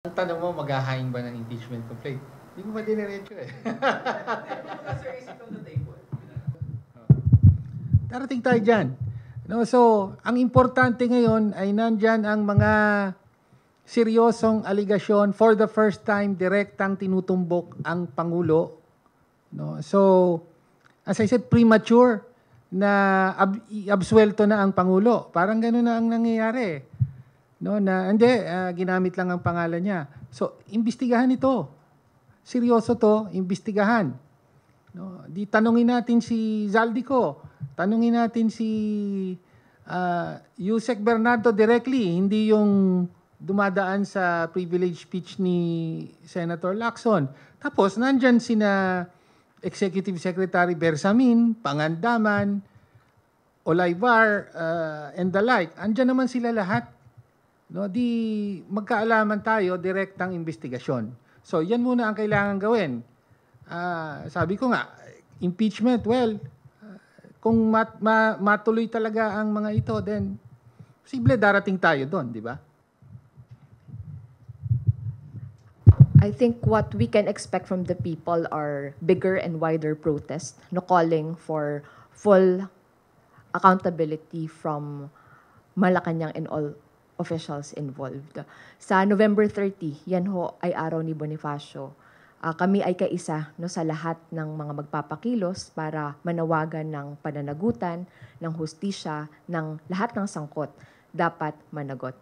Ang tanong mo, maghahain ba ng impeachment complaint? Hindi mo ba diniretso eh. Darating tayo dyan. No, so, ang importante ngayon ay nandyan ang mga seryosong aligasyon. For the first time, direktang tinutumbok ang Pangulo. No? So, as I said, premature na absuelto na ang Pangulo. Parang gano'n na ang nangyayari. No, na hindi, ginamit lang ang pangalan niya. So, imbestigahan ito. Seryoso to, imbestigahan. No, di tanungin natin si Zaldico, tanungin natin si Yusek Bernardo directly, hindi yung dumadaan sa privilege speech ni Senator Lacson. Tapos, nandyan sina Executive Secretary Bersamin, Pangandaman, Olayvar, and the like. Andyan naman sila lahat. No, di magkaalaman tayo, direktang investigasyon. So, yan muna ang kailangan gawin. Sabi ko nga, impeachment, well, kung matuloy talaga ang mga ito, then, posible darating tayo doon, di ba? I think what we can expect from the people are bigger and wider protests, no, calling for full accountability from Malacanang and all officials involved. Sa November 30, yan ho ay araw ni Bonifacio. Kami ay kaisa, no, sa lahat ng mga magpapakilos para manawagan ng pananagutan, ng hustisya, ng lahat ng sangkot dapat managot.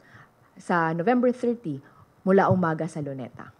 Sa November 30, mula umaga sa Luneta.